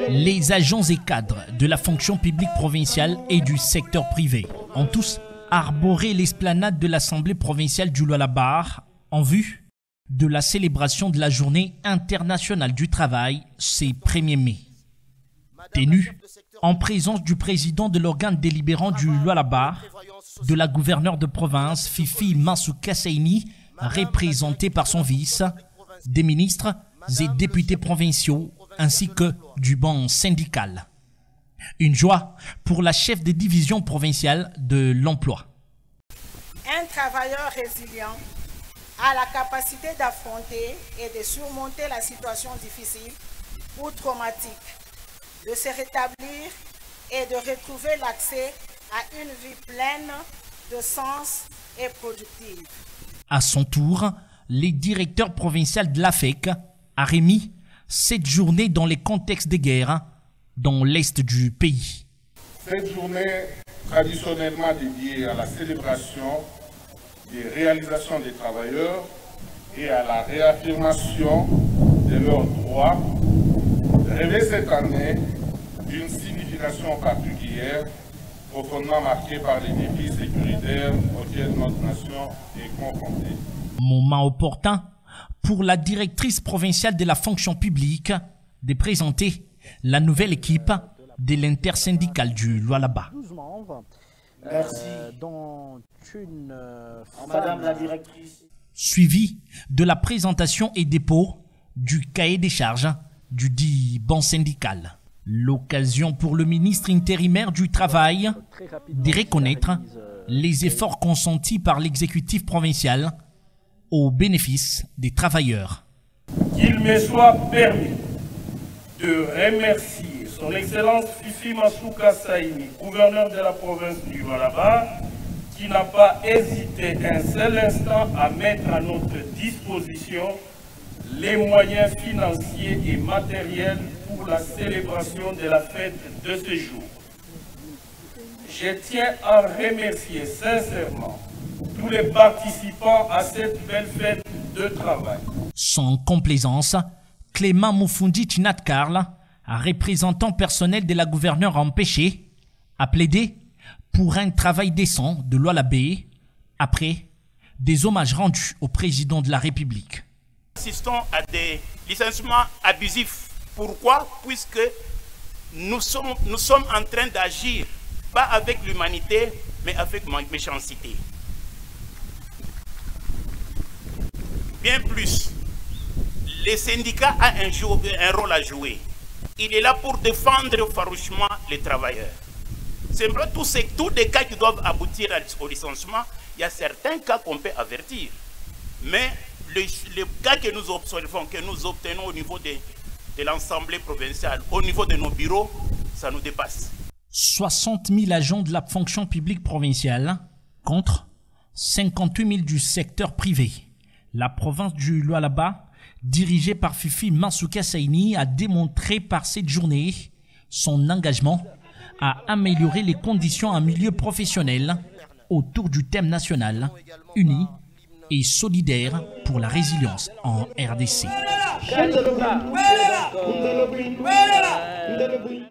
Les agents et cadres de la fonction publique provinciale et du secteur privé ont tous arboré l'esplanade de l'Assemblée provinciale du Lualaba en vue de la célébration de la Journée internationale du travail, ce 1er mai. Tenue en présence du président de l'organe délibérant du Lualaba, de la gouverneure de province Fifi Mansouka Saini, représentée par son vice, des ministres et députés provinciaux, ainsi que du banc syndical. Une joie pour la chef de division provinciale de l'emploi. Un travailleur résilient a la capacité d'affronter et de surmonter la situation difficile ou traumatique, de se rétablir et de retrouver l'accès à une vie pleine de sens et productive. À son tour, le directeur provincial de l'AFEC a remis cette journée dans les contextes de guerre dans l'est du pays. Cette journée traditionnellement dédiée à la célébration des réalisations des travailleurs et à la réaffirmation de leurs droits revêt cette année d'une signification particulière profondément marquée par les défis sécuritaires auxquels notre nation est confrontée. Moment opportun pour la directrice provinciale de la fonction publique de présenter la nouvelle équipe de l'intersyndicale du Lualaba. Merci. Madame la directrice. Suivi de la présentation et dépôt du cahier des charges du dit banc syndical. L'occasion pour le ministre intérimaire du Travail de reconnaître les efforts consentis par l'exécutif provincial au bénéfice des travailleurs. Qu'il me soit permis de remercier son Excellence Fifi Mansouka Saini, gouverneur de la province du Lualaba, qui n'a pas hésité un seul instant à mettre à notre disposition les moyens financiers et matériels pour la célébration de la fête de ce jour. Je tiens à remercier sincèrement tous les participants à cette belle fête de travail. Sans complaisance, Clément Moufundi Tinat Karl, représentant personnel de la gouverneure empêchée, a plaidé pour un travail décent de Lualaba après des hommages rendus au président de la République. Nous assistons à des licenciements abusifs. Pourquoi? Puisque nous sommes en train d'agir, pas avec l'humanité, mais avec méchanceté. Bien plus, les syndicats ont un rôle à jouer. Il est là pour défendre farouchement les travailleurs. C'est vrai, tous les cas qui doivent aboutir au licenciement, il y a certains cas qu'on peut avertir. Mais les cas que nous observons, que nous obtenons au niveau de l'Assemblée provinciale, au niveau de nos bureaux, ça nous dépasse. 60 000 agents de la fonction publique provinciale contre 58 000 du secteur privé. La province du Lualaba, dirigée par Fifi Mansouka Saini, a démontré par cette journée son engagement à améliorer les conditions en milieu professionnel autour du thème national, uni et solidaire pour la résilience en RDC.